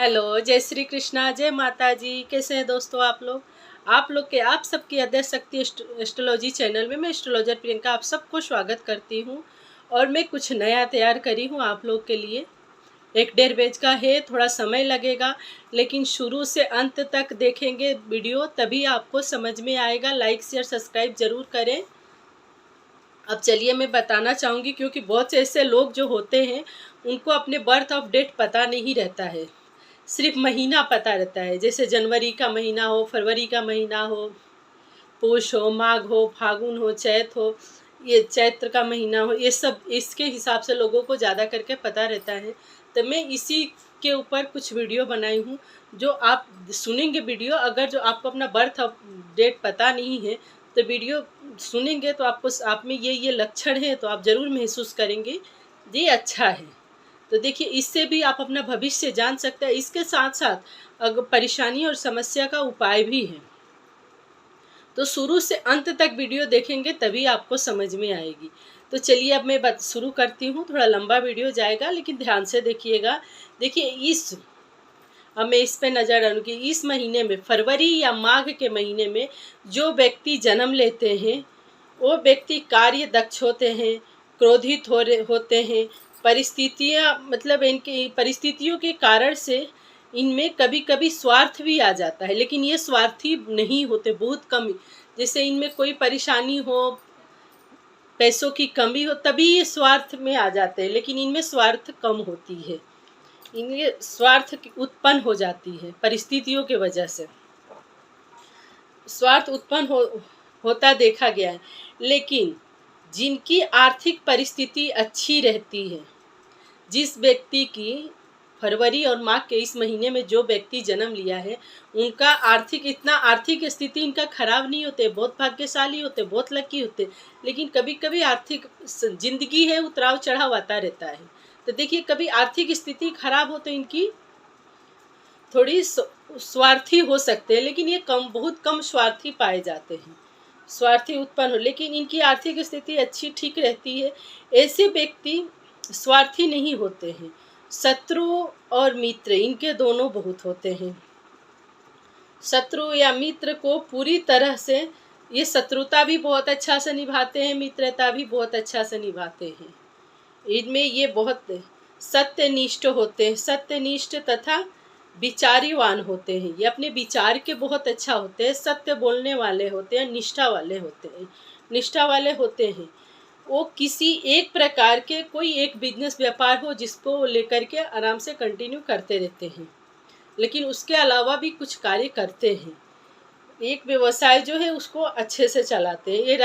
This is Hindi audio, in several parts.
हेलो, जय श्री कृष्णा, जय माता जी। कैसे हैं दोस्तों आप सबकी अध्यय शक्ति एस्ट्रोलॉजी चैनल में मैं एस्ट्रोलॉजर प्रियंका आप सबको स्वागत करती हूं। और मैं कुछ नया तैयार करी हूं आप लोग के लिए। 1-1.5 पेज का है, थोड़ा समय लगेगा, लेकिन शुरू से अंत तक देखेंगे वीडियो तभी आपको समझ में आएगा। लाइक शेयर सब्सक्राइब ज़रूर करें। अब चलिए मैं बताना चाहूँगी, क्योंकि बहुत से ऐसे लोग जो होते हैं उनको अपने बर्थ ऑफ डेट पता नहीं रहता है, सिर्फ महीना पता रहता है। जैसे जनवरी का महीना हो, फरवरी का महीना हो, पोष हो, माघ हो, फागुन हो, चैत हो, ये चैत्र का महीना हो, ये सब इसके हिसाब से लोगों को ज़्यादा करके पता रहता है। तो मैं इसी के ऊपर कुछ वीडियो बनाई हूँ जो आप सुनेंगे। वीडियो अगर जो आपको अपना बर्थ ऑफ डेट पता नहीं है तो वीडियो सुनेंगे तो आपको आप में ये लक्षण है तो आप ज़रूर महसूस करेंगे ये अच्छा है। तो देखिए, इससे भी आप अपना भविष्य जान सकते हैं। इसके साथ साथ अगर परेशानी और समस्या का उपाय भी है, तो शुरू से अंत तक वीडियो देखेंगे तभी आपको समझ में आएगी। तो चलिए अब मैं शुरू करती हूँ। थोड़ा लंबा वीडियो जाएगा, लेकिन ध्यान से देखिएगा। देखिए, अब मैं इस पे नज़र डालूँगी। इस महीने में, फरवरी या माघ के महीने में जो व्यक्ति जन्म लेते हैं वो व्यक्ति कार्य दक्ष होते हैं, क्रोधित होते हैं। परिस्थितियाँ, मतलब इनकी परिस्थितियों के कारण से इनमें कभी कभी स्वार्थ भी आ जाता है, लेकिन ये स्वार्थी नहीं होते, बहुत कम। जैसे इनमें कोई परेशानी हो, पैसों की कमी हो, तभी ये स्वार्थ में आ जाते हैं, लेकिन इनमें स्वार्थ कम होती है। इनमें स्वार्थ उत्पन्न हो जाती है परिस्थितियों के वजह से, स्वार्थ उत्पन्न होता देखा गया है। लेकिन जिनकी आर्थिक परिस्थिति अच्छी रहती है, जिस व्यक्ति की फरवरी और माघ के इस महीने में जो व्यक्ति जन्म लिया है, उनका आर्थिक स्थिति इनका खराब नहीं होते, बहुत भाग्यशाली होते, बहुत लकी होते। लेकिन कभी कभी आर्थिक जिंदगी है, उतराव चढ़ाव आता रहता है। तो देखिए, कभी आर्थिक स्थिति खराब हो तो इनकी थोड़ी स्वार्थी हो सकते हैं, लेकिन ये बहुत कम स्वार्थी पाए जाते हैं। स्वार्थी उत्पन्न हो, लेकिन इनकी आर्थिक स्थिति अच्छी ठीक रहती है। ऐसे व्यक्ति स्वार्थी नहीं होते हैं। शत्रु और मित्र, इनके दोनों बहुत होते हैं। शत्रु या मित्र को पूरी तरह से ये शत्रुता भी बहुत अच्छा से निभाते हैं, मित्रता भी बहुत अच्छा से निभाते हैं। इनमें ये बहुत सत्यनिष्ठ होते हैं, सत्यनिष्ठ तथा विचारीवान होते हैं। ये अपने विचार के बहुत अच्छा होते हैं, सत्य बोलने वाले होते हैं, निष्ठा वाले होते हैं। वो किसी एक प्रकार के, कोई एक बिजनेस व्यापार हो जिसको वो लेकर के आराम से कंटिन्यू करते रहते हैं, लेकिन उसके अलावा भी कुछ कार्य करते हैं। एक व्यवसाय जो है उसको अच्छे से चलाते हैं। ये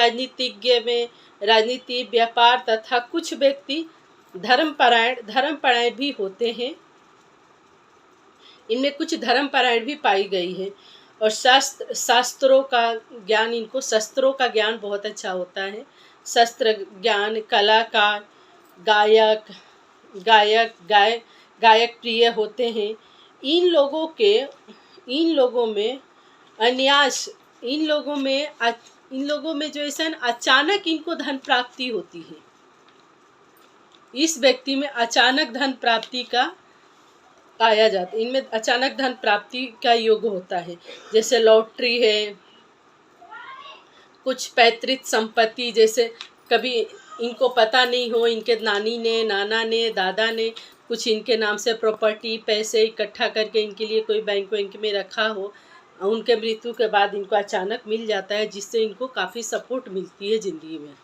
राजनीति, व्यापार तथा कुछ व्यक्ति धर्मपरायण भी होते हैं। इनमें कुछ धर्मपरायण भी पाई गई है। और शास्त्रों का ज्ञान, इनको शस्त्रों का ज्ञान बहुत अच्छा होता है। शस्त्र ज्ञान, कलाकार, गायक प्रिय होते हैं। इन लोगों में जो ऐसा अचानक इनको धन प्राप्ति होती है। इस व्यक्ति में अचानक धन प्राप्ति का पाया जाता है। इनमें अचानक धन प्राप्ति का योग होता है। जैसे लॉटरी है, कुछ पैतृक संपत्ति, जैसे कभी इनको पता नहीं हो, इनके नानी ने, नाना ने, दादा ने कुछ इनके नाम से प्रॉपर्टी, पैसे इकट्ठा करके इनके लिए कोई बैंक में रखा हो, उनके मृत्यु के बाद इनको अचानक मिल जाता है, जिससे इनको काफ़ी सपोर्ट मिलती है ज़िंदगी में।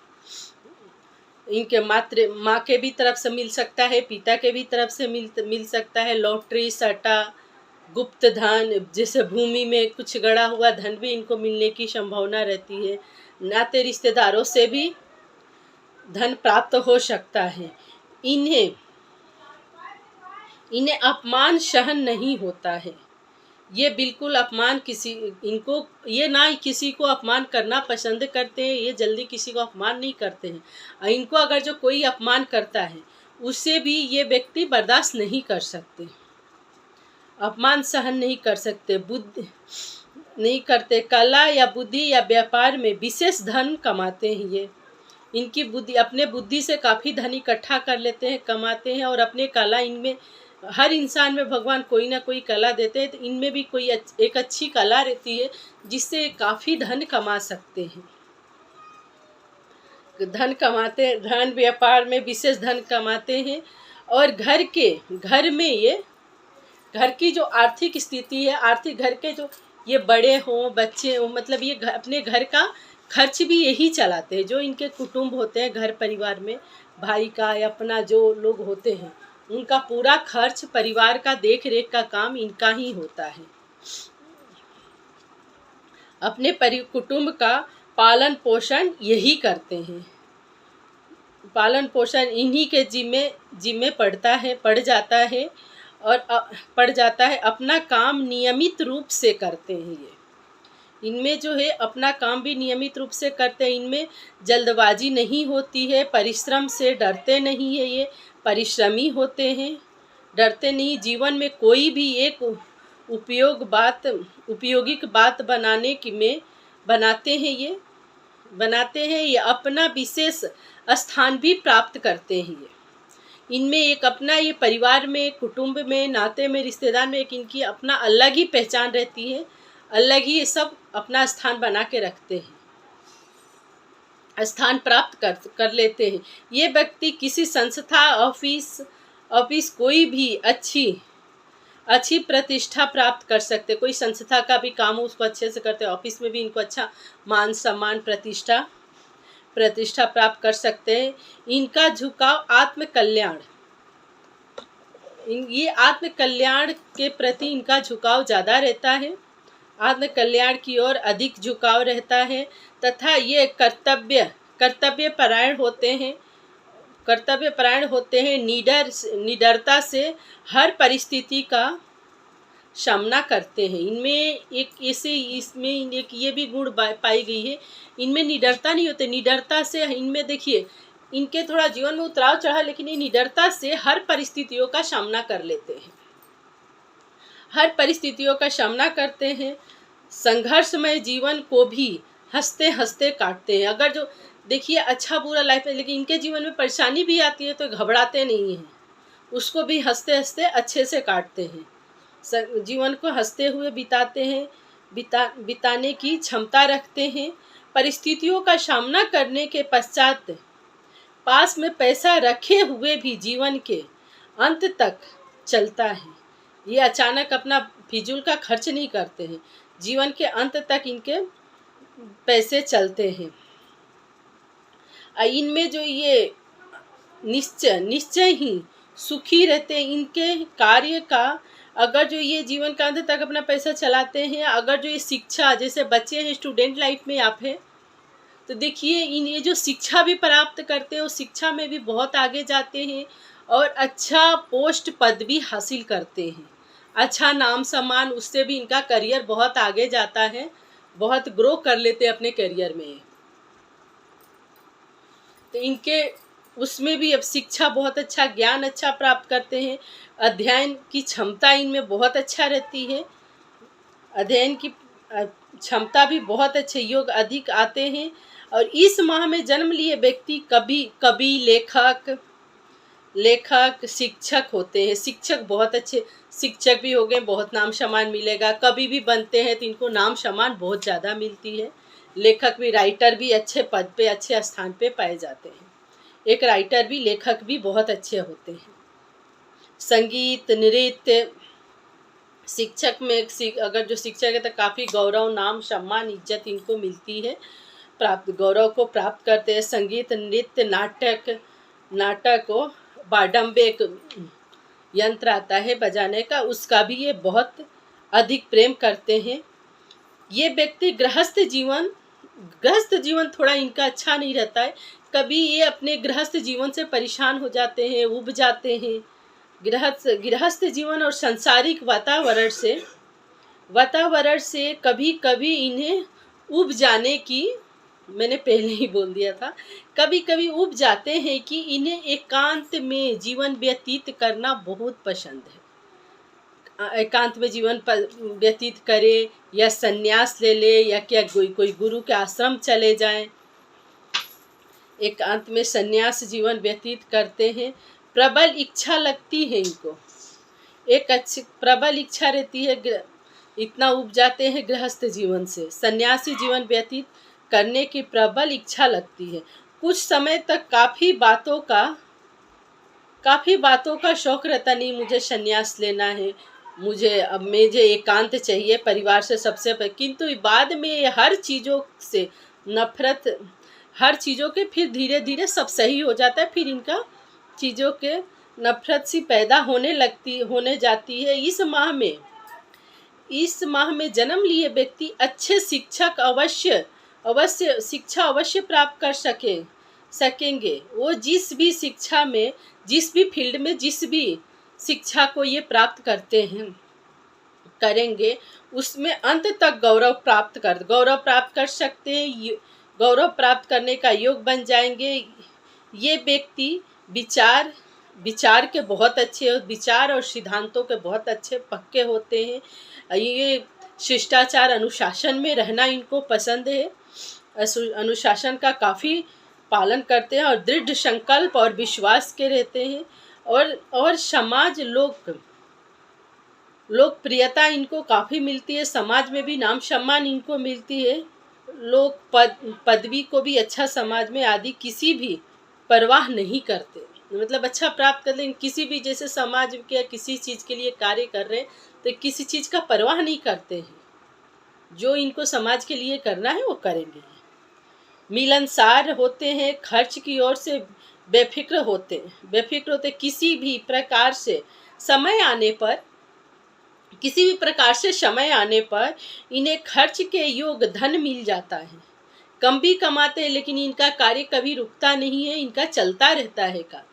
इनके माँ के भी तरफ से मिल सकता है, पिता के भी तरफ से मिल सकता है। लॉटरी, सट्टा, गुप्त धन, जैसे भूमि में कुछ गड़ा हुआ धन भी इनको मिलने की संभावना रहती है। नाते रिश्तेदारों से भी धन प्राप्त हो सकता है। इन्हें अपमान सहन नहीं होता है। ये बिल्कुल ये ना किसी को अपमान करना पसंद करते हैं, ये जल्दी किसी को अपमान नहीं करते हैं। इनको अगर जो कोई अपमान करता है उससे भी ये व्यक्ति बर्दाश्त नहीं कर सकते, अपमान सहन नहीं कर सकते, बुद्धि नहीं करते। कला या बुद्धि या व्यापार में विशेष धन कमाते हैं। ये इनकी बुद्धि, अपने बुद्धि से काफ़ी धन इकट्ठा कर लेते हैं, कमाते हैं, और अपने कला इनमें हर इंसान में भगवान कोई ना कोई कला देते हैं, तो इनमें भी कोई एक अच्छी कला रहती है जिससे काफ़ी धन कमा सकते हैं। धन कमाते हैं, धन व्यापार में विशेष धन कमाते हैं। और घर में ये घर की जो आर्थिक स्थिति है, आर्थिक घर के जो ये बड़े हों बच्चे हों, मतलब ये अपने घर का खर्च भी यही चलाते हैं। जो इनके कुटुंब होते हैं घर परिवार में, भाई का या अपना जो लोग होते हैं, उनका पूरा खर्च परिवार का देख रेख का काम इनका ही होता है। अपने कुटुंब का पालन पोषण यही करते हैं। पालन पोषण इन्हीं के जिम्मे पड़ जाता है और पड़ जाता है। अपना काम नियमित रूप से करते हैं ये। इनमें जो है अपना काम भी नियमित रूप से करते हैं। इनमें जल्दबाजी नहीं होती है, परिश्रम से डरते नहीं है, ये परिश्रमी होते हैं, डरते नहीं। जीवन में कोई भी एक उपयोगिक बात बनाते हैं ये अपना विशेष स्थान भी प्राप्त करते हैं ये। इनमें एक अपना ये परिवार में, कुटुंब में, नाते में, रिश्तेदार में एक इनकी अपना अलग ही पहचान रहती है, अलग ही ये सब अपना स्थान बना के रखते हैं, स्थान प्राप्त कर लेते हैं। ये व्यक्ति किसी संस्था, ऑफिस कोई भी अच्छी प्रतिष्ठा प्राप्त कर सकते। कोई संस्था का भी काम हो उसको अच्छे से करते हैं, ऑफिस में भी इनको अच्छा मान सम्मान प्रतिष्ठा प्राप्त कर सकते हैं। इनका झुकाव ये आत्मकल्याण के प्रति इनका झुकाव ज़्यादा रहता है, आत्मकल्याण की ओर अधिक झुकाव रहता है। तथा ये कर्तव्य परायण होते हैं। निडरता से हर परिस्थिति का सामना करते हैं। इसमें एक ये भी गुण पाई गई है, इनमें निडरता नहीं होते। निडरता से इनमें देखिए, इनके थोड़ा जीवन में उतराव चढ़ाव, लेकिन ये निडरता से हर परिस्थितियों का सामना कर लेते हैं, हर परिस्थितियों का सामना करते हैं। संघर्षमय जीवन को भी हंसते हंसते काटते हैं। अगर जो देखिए अच्छा बुरा लाइफ में, लेकिन इनके जीवन में परेशानी भी आती है तो घबराते नहीं हैं, उसको भी हंसते हंसते अच्छे से काटते हैं। जीवन को हंसते हुए बिताते हैं, बिताने की क्षमता रखते हैं। परिस्थितियों का सामना करने के पश्चात पास में पैसा रखे हुए भी जीवन के अंत तक चलता है। ये अचानक अपना फिजूल का खर्च नहीं करते हैं, जीवन के अंत तक इनके पैसे चलते हैं। इनमें जो ये निश्चय ही सुखी रहते हैं। इनके कार्य का अगर जो ये जीवन का अंत तक अपना पैसा चलाते हैं, अगर जो ये शिक्षा, जैसे बच्चे हैं, स्टूडेंट लाइफ में आप हैं, तो देखिए ये जो शिक्षा भी प्राप्त करते हैं, उस शिक्षा में भी बहुत आगे जाते हैं और अच्छा पोस्ट पद भी हासिल करते हैं, अच्छा नाम सम्मान, उससे भी इनका करियर बहुत आगे जाता है, बहुत ग्रो कर लेते हैं अपने करियर में। तो इनके उसमें भी अब शिक्षा बहुत अच्छा, ज्ञान अच्छा प्राप्त करते हैं। अध्ययन की क्षमता इनमें बहुत अच्छा रहती है, अध्ययन की क्षमता भी बहुत अच्छे, योग अधिक आते हैं। और इस माह में जन्म लिए व्यक्ति कवि, लेखक, शिक्षक होते हैं। शिक्षक बहुत अच्छे शिक्षक भी हो गए, बहुत नाम सम्मान मिलेगा। कवि भी बनते हैं तो इनको नाम सम्मान बहुत ज़्यादा मिलती है। लेखक भी, राइटर भी अच्छे पद पे, अच्छे स्थान पे पाए जाते हैं। एक राइटर भी, लेखक भी बहुत अच्छे होते हैं। संगीत, नृत्य, शिक्षक में अगर जो शिक्षक है तो काफ़ी गौरव, नाम सम्मान, इज्जत इनको मिलती है, गौरव को प्राप्त करते हैं। संगीत, नृत्य, नाटक को बाडम्बे एक यंत्र आता है बजाने का, उसका भी ये बहुत अधिक प्रेम करते हैं। ये व्यक्ति गृहस्थ जीवन थोड़ा इनका अच्छा नहीं रहता है। कभी ये अपने गृहस्थ जीवन से परेशान हो जाते हैं, उब जाते हैं। गृहस्थ जीवन और सांसारिक वातावरण से कभी कभी इन्हें उब जाने की, मैंने पहले ही बोल दिया था, कभी कभी उब जाते हैं कि इन्हें एकांत में जीवन व्यतीत करना बहुत पसंद है। एकांत में जीवन व्यतीत करे, या संन्यास ले या क्या कोई गुरु के आश्रम चले जाएं, एकांत में संन्यास जीवन व्यतीत करते हैं। प्रबल इच्छा लगती है इनको, एक अच्छी प्रबल इच्छा रहती है, इतना उब जाते हैं गृहस्थ जीवन से, सन्यासी जीवन व्यतीत करने की प्रबल इच्छा लगती है। कुछ समय तक काफ़ी बातों का शौक रहता, नहीं मुझे संन्यास लेना है, मुझे एकांत चाहिए परिवार से सबसे किंतु बाद में ये हर चीज़ों से नफरत, हर चीज़ों के फिर धीरे धीरे सब सही हो जाता है, फिर इनका चीज़ों के नफरत सी पैदा होने जाती है। इस माह में जन्म लिए व्यक्ति अच्छे शिक्षक अवश्य शिक्षा अवश्य प्राप्त कर सकेंगे। वो जिस भी शिक्षा में, जिस भी फील्ड में, जिस भी शिक्षा को ये प्राप्त करेंगे उसमें अंत तक गौरव प्राप्त कर सकते हैं, गौरव प्राप्त करने का योग बन जाएंगे। ये व्यक्ति विचार के बहुत अच्छे, विचार और सिद्धांतों के बहुत अच्छे पक्के होते हैं। ये शिष्टाचार अनुशासन में रहना इनको पसंद है, अनुशासन का काफ़ी पालन करते हैं और दृढ़ संकल्प और विश्वास के रहते हैं। और समाज लोकप्रियता इनको काफ़ी मिलती है, समाज में भी नाम सम्मान इनको मिलती है। लोग पदवी को भी अच्छा समाज में आदि किसी भी परवाह नहीं करते, मतलब अच्छा प्राप्त कर लें, किसी भी जैसे समाज के किसी चीज़ के लिए कार्य कर रहे हैं तो किसी चीज़ का परवाह नहीं करते हैं, जो इनको समाज के लिए करना है वो करेंगे। मिलनसार होते हैं, खर्च की ओर से बेफिक्र होते, किसी भी प्रकार से समय आने पर इन्हें खर्च के योग धन मिल जाता है। कम भी कमाते हैं लेकिन इनका कार्य कभी रुकता नहीं है, इनका चलता रहता है कार्य,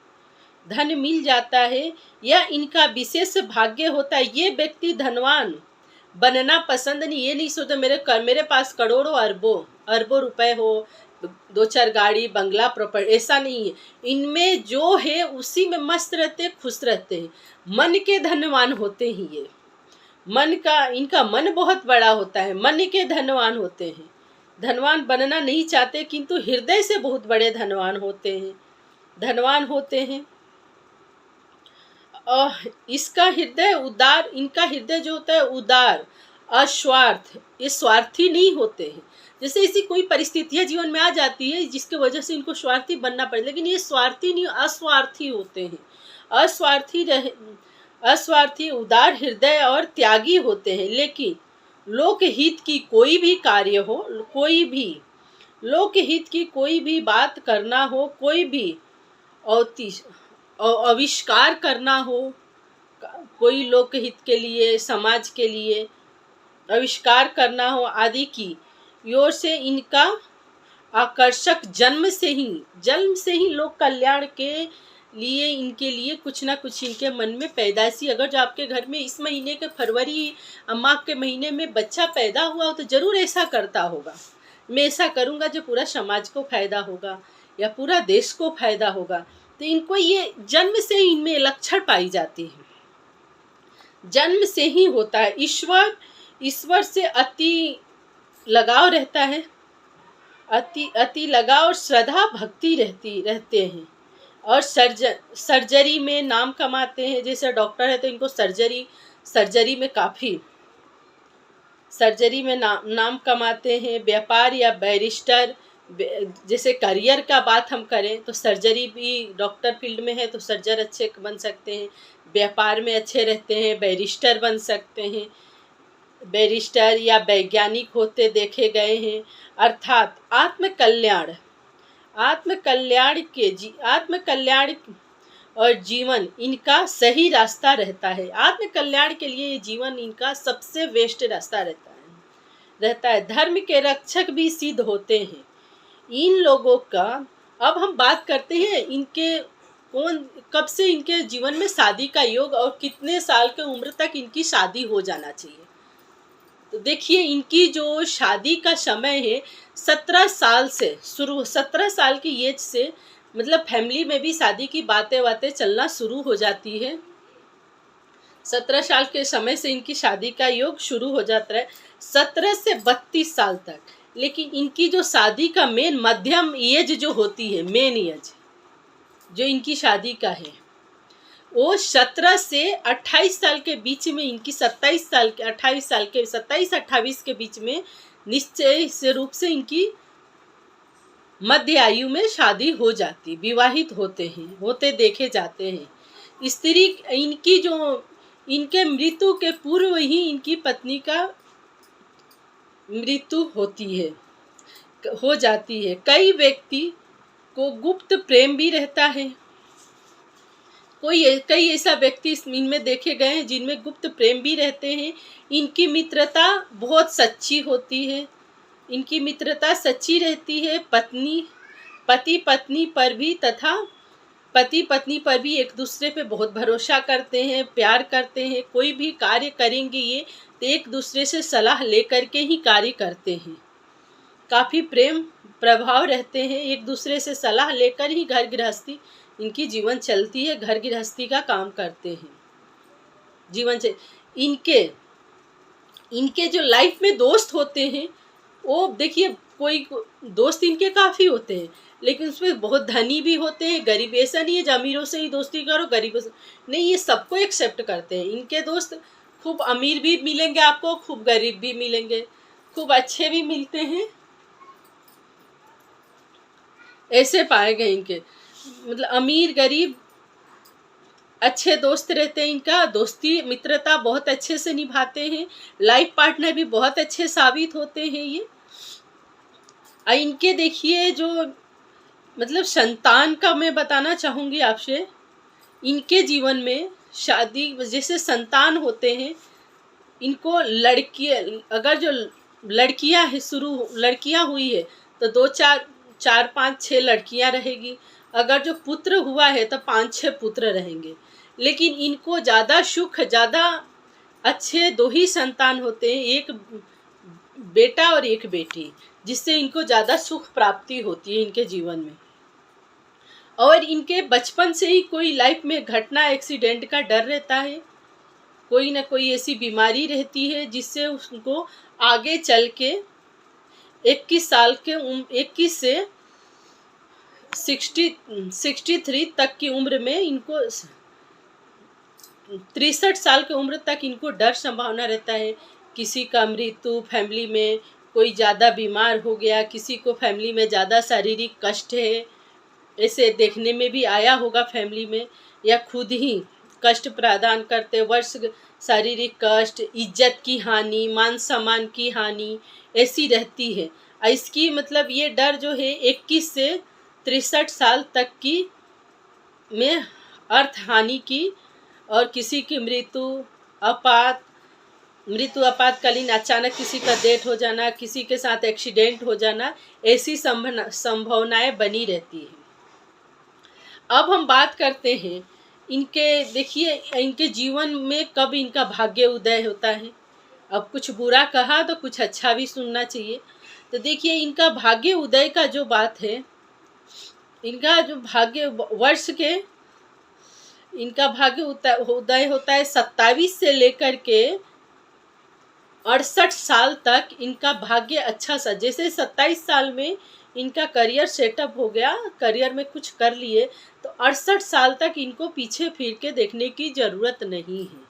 धन मिल जाता है, यह इनका विशेष भाग्य होता है। ये व्यक्ति धनवान बनना पसंद नहीं, ये नहीं सोचता मेरे पास करोड़ों अरबों रुपए हो, 2-4 गाड़ी बंगला प्रॉपर्टी, ऐसा नहीं है। इनमें जो है उसी में मस्त रहते, खुश रहते हैं, मन के धनवान होते हैं। ये इनका मन बहुत बड़ा होता है, मन के धनवान होते हैं। धनवान बनना नहीं चाहते किंतु हृदय से बहुत बड़े धनवान होते हैं। और इनका हृदय जो होता है उदार, अस्वार्थ, ये स्वार्थी नहीं होते हैं। जैसे ऐसी कोई परिस्थितियां जीवन में आ जाती है जिसके वजह से इनको स्वार्थी बनना पड़े, लेकिन ये स्वार्थी नहीं, अस्वार्थी होते हैं। अस्वार्थी, उदार हृदय और त्यागी होते हैं। लेकिन लोकहित की कोई भी बात करना हो, कोई भी आविष्कार करना हो, कोई लोकहित के लिए, समाज के लिए आविष्कार करना हो आदि की ओर से इनका आकर्षक जन्म से ही लोक कल्याण के लिए इनके लिए कुछ ना कुछ इनके मन में पैदाइशी, अगर जो आपके घर में इस महीने के फरवरी माह के महीने में बच्चा पैदा हुआ हो तो ज़रूर ऐसा करता होगा, मैं ऐसा करूँगा जो पूरा समाज को फायदा होगा या पूरा देश को फायदा होगा। तो इनको ये जन्म से ही इनमें लक्षण पाई जाती है, जन्म से ही होता है। ईश्वर से अति लगाव रहता है, अति लगाव और श्रद्धा भक्ति रहते हैं। और सर्जरी में नाम कमाते हैं, जैसे डॉक्टर है तो इनको सर्जरी में काफ़ी सर्जरी में नाम कमाते हैं। व्यापार या बैरिस्टर, जैसे करियर का बात हम करें तो सर्जरी भी डॉक्टर फील्ड में है तो सर्जर अच्छे बन सकते हैं, व्यापार में अच्छे रहते हैं, बैरिस्टर बन सकते हैं, बैरिस्टर या वैज्ञानिक होते देखे गए हैं। अर्थात आत्मकल्याण और जीवन इनका सही रास्ता रहता है। आत्मकल्याण के लिए ये जीवन इनका सबसे बेस्ट रास्ता रहता है। धर्म के रक्षक भी सिद्ध होते हैं इन लोगों का। अब हम बात करते हैं कब से इनके जीवन में शादी का योग और कितने साल के उम्र तक इनकी शादी हो जाना चाहिए। तो देखिए इनकी जो शादी का समय है 17 साल से शुरू, 17 साल की एज से, मतलब फैमिली में भी शादी की बातें चलना शुरू हो जाती है। 17 साल के समय से इनकी शादी का योग शुरू हो जाता है 17 से 32 साल तक। लेकिन इनकी जो शादी का मध्यम एज जो होती है, मेन एज जो इनकी शादी का है वो 17 से 28 साल के बीच में इनकी 27 28 के बीच में निश्चय से रूप से इनकी मध्य आयु में शादी हो जाती, विवाहित होते देखे जाते हैं। स्त्री इनकी जो इनके मृत्यु के पूर्व ही इनकी पत्नी का मृत्यु हो जाती है। कई व्यक्ति को गुप्त प्रेम भी रहता है। कई ऐसा व्यक्ति इनमें देखे गए हैं जिनमें गुप्त प्रेम भी रहते हैं। इनकी मित्रता बहुत सच्ची होती है। इनकी मित्रता सच्ची रहती है। पति पत्नी पर भी तथा पति पत्नी पर भी एक दूसरे पे बहुत भरोसा करते हैं, प्यार करते हैं। कोई भी कार्य करेंगे ये तो एक दूसरे से सलाह लेकर के ही कार्य करते हैं। काफ़ी प्रेम प्रभाव रहते हैं, एक दूसरे से सलाह लेकर ही घर गृहस्थी इनकी जीवन चलती है, घर गृहस्थी का काम करते हैं। जीवन से इनके जो लाइफ में दोस्त होते हैं वो देखिए, कोई दोस्त इनके काफ़ी होते हैं, लेकिन उसमें बहुत धनी भी होते हैं, गरीब। ऐसा नहीं है जो अमीरों से ही दोस्ती करो, गरीबों से नहीं, ये सबको एक्सेप्ट करते हैं। इनके दोस्त खूब अमीर भी मिलेंगे आपको, खूब गरीब भी मिलेंगे, खूब अच्छे भी मिलते हैं। ऐसे पाए गए इनके, मतलब अमीर गरीब अच्छे दोस्त रहते हैं। इनका दोस्ती मित्रता बहुत अच्छे से निभाते हैं। लाइफ पार्टनर भी बहुत अच्छे साबित होते हैं ये। इनके देखिए जो मतलब संतान का मैं बताना चाहूँगी आपसे। इनके जीवन में शादी जैसे संतान होते हैं, इनको अगर जो लड़कियां है, लड़कियां हुई है तो 2 4 5 6 लड़कियां रहेगी। अगर जो पुत्र हुआ है तो 5 6 पुत्र रहेंगे। लेकिन इनको ज़्यादा सुख, ज़्यादा अच्छे 2 ही संतान होते हैं, एक बेटा और एक बेटी, जिससे इनको ज़्यादा सुख प्राप्ति होती है इनके जीवन में। और इनके बचपन से ही कोई लाइफ में घटना, एक्सीडेंट का डर रहता है। कोई ना कोई ऐसी बीमारी रहती है जिससे उनको आगे चल के 21 से 63 तक की उम्र में, इनको 63 साल की उम्र तक इनको डर संभावना रहता है। किसी का मृत्यु, फैमिली में कोई ज़्यादा बीमार हो गया, किसी को फैमिली में ज़्यादा शारीरिक कष्ट है, ऐसे देखने में भी आया होगा फैमिली में, या खुद ही कष्ट प्रदान करते वर्ष, शारीरिक कष्ट, इज्जत की हानि, मान सम्मान की हानि ऐसी रहती है। इसकी मतलब ये डर जो है 21 से 63 साल तक की में अर्थ हानि की, और किसी की आपातकालीन अचानक किसी का डेथ हो जाना, किसी के साथ एक्सीडेंट हो जाना, ऐसी संभावनाएं बनी रहती है। अब हम बात करते हैं इनके, देखिए इनके जीवन में कब इनका भाग्य उदय होता है। अब कुछ बुरा कहा तो कुछ अच्छा भी सुनना चाहिए। तो देखिए इनका भाग्य उदय का जो बात है, इनका जो भाग्य वर्ष के, इनका भाग्य उदय होता है 27 से लेकर के 68 साल तक। इनका भाग्य अच्छा सा, जैसे 27 साल में इनका करियर सेटअप हो गया, करियर में कुछ कर लिए, तो 68 साल तक इनको पीछे फिर के देखने की ज़रूरत नहीं है।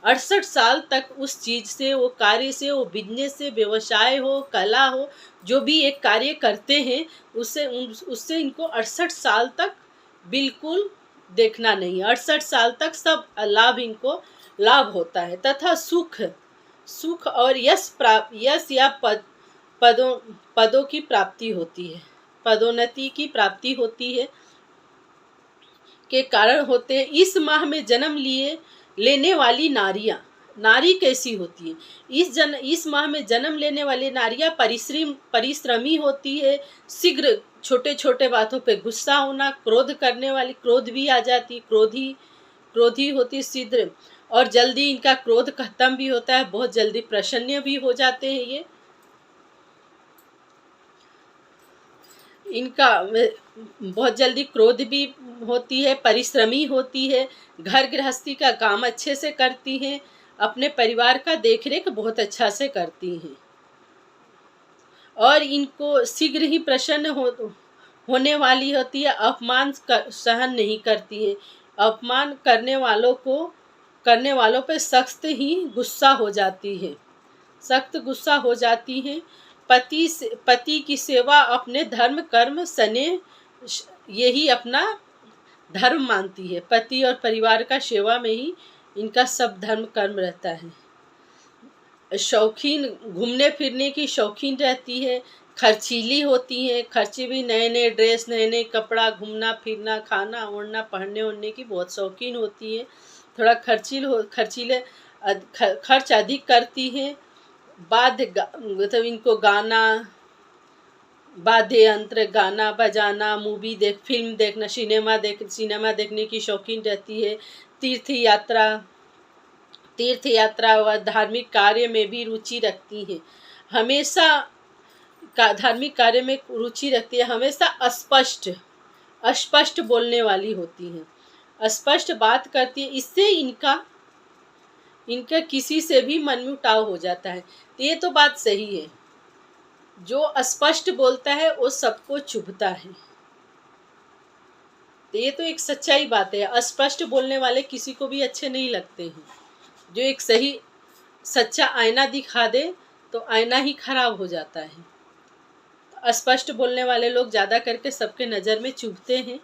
68 साल तक उस चीज़ से, वो कार्य से, वो बिजनेस से, व्यवसाय हो, कला हो, जो भी एक कार्य करते हैं उससे इनको 68 साल तक बिल्कुल देखना नहीं। 68 साल तक सब इनको लाभ होता है, तथा सुख और यश या पदों की प्राप्ति होती है, पदोन्नति की प्राप्ति होती है के कारण होते हैं। इस माह में जन्म लेने वाली नारी कैसी होती है? इस माह में जन्म लेने वाली नारियां परिश्रमी होती है। शीघ्र छोटे छोटे बातों पे गुस्सा होना, क्रोध करने वाली, क्रोध भी आ जाती, क्रोधी होती शीघ्र, और जल्दी इनका क्रोध खत्म भी होता है, बहुत जल्दी प्रसन्न भी हो जाते हैं ये। इनका बहुत जल्दी क्रोध भी होती है, परिश्रमी होती है, घर गृहस्थी का काम अच्छे से करती हैं, अपने परिवार का देखरेख बहुत अच्छा से करती हैं, और इनको शीघ्र ही प्रसन्न होने वाली होती है, अपमान सहन नहीं करती है। अपमान करने वालों पे सख्त ही गुस्सा हो जाती है, सख्त गुस्सा हो जाती है। पति की सेवा अपने धर्म कर्म सने यही अपना धर्म मानती है। पति और परिवार का सेवा में ही इनका सब धर्म कर्म रहता है। शौकीन, घूमने फिरने की शौकीन रहती है, खर्चीली होती हैं, खर्ची भी नए नए ड्रेस, नए नए कपड़ा, घूमना फिरना, खाना ओढ़ना, पहनने ओढ़ने की बहुत शौकीन होती है। थोड़ा खर्चीले खर्च अधिक करती हैं। मतलब इनको वाद्य यंत्र, गाना बजाना, फिल्म देखना, सिनेमा देखने की शौकीन रहती है। तीर्थ यात्रा व धार्मिक कार्य में भी रुचि रखती हैं। हमेशा धार्मिक कार्य में रुचि रखती है। हमेशा अस्पष्ट बोलने वाली होती हैं, स्पष्ट बात करती है। इससे इनका किसी से भी मनमुटाव हो जाता है। तो ये तो बात सही है, जो स्पष्ट बोलता है वो सबको चुभता है। तो ये तो एक सच्चाई बात है। अस्पष्ट बोलने वाले किसी को भी अच्छे नहीं लगते हैं। जो एक सही सच्चा आईना दिखा दे तो आईना ही खराब हो जाता है। तो अस्पष्ट बोलने वाले लोग ज़्यादा करके सबके नज़र में चुभते हैं।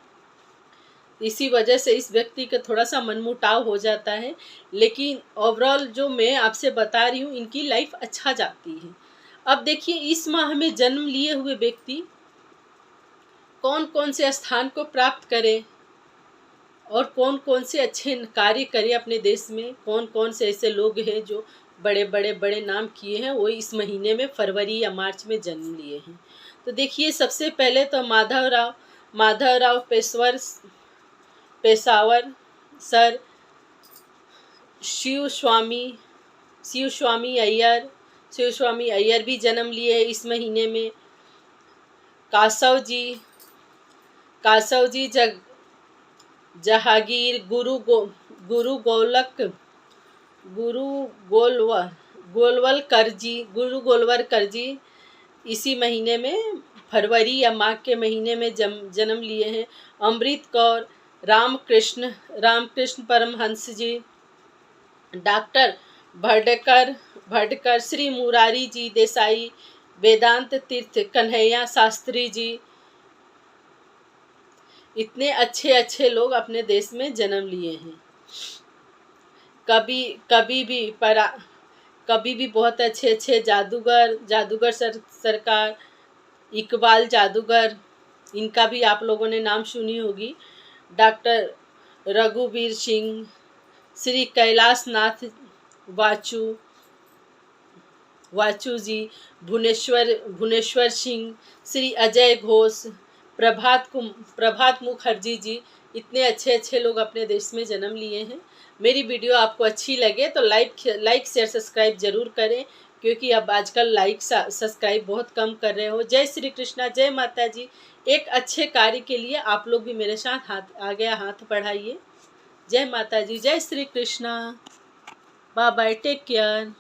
इसी वजह से इस व्यक्ति का थोड़ा सा मनमुटाव हो जाता है। लेकिन ओवरऑल जो मैं आपसे बता रही हूँ, इनकी लाइफ अच्छा जाती है। अब देखिए, इस माह में जन्म लिए हुए व्यक्ति कौन कौन से स्थान को प्राप्त करे और कौन कौन से अच्छे कार्य करे अपने देश में, कौन कौन से ऐसे लोग हैं जो बड़े नाम किए हैं, वो इस महीने में फरवरी या मार्च में जन्म लिए हैं। तो देखिए, सबसे पहले तो माधवराव पेशावर सर, शिव स्वामी अय्यर भी जन्म लिए हैं इस महीने में। कासव जी जहांगीर, गुरु गोलवलकर जी इसी महीने में फरवरी या माघ के महीने में जन्म लिए हैं। अमृत कौर, रामकृष्ण परमहंस जी, डॉक्टर भटकर, श्री मुरारी जी देसाई, वेदांत तीर्थ कन्हैया शास्त्री जी, इतने अच्छे लोग अपने देश में जन्म लिए हैं। कभी भी बहुत अच्छे जादूगर सरकार, इकबाल जादूगर, इनका भी आप लोगों ने नाम सुनी होगी। डॉक्टर रघुवीर सिंह, श्री कैलाश नाथ वाचू जी, भुवनेश्वर सिंह, श्री अजय घोष, प्रभात मुखर्जी जी, इतने अच्छे लोग अपने देश में जन्म लिए हैं। मेरी वीडियो आपको अच्छी लगे तो लाइक शेयर सब्सक्राइब जरूर करें, क्योंकि अब आजकल लाइक सब्सक्राइब बहुत कम कर रहे हो। जय श्री कृष्णा, जय माता जी। एक अच्छे कार्य के लिए आप लोग भी मेरे साथ हाथ बढ़ाइए। जय माता जी, जय Shri Krishna, bye bye, take care.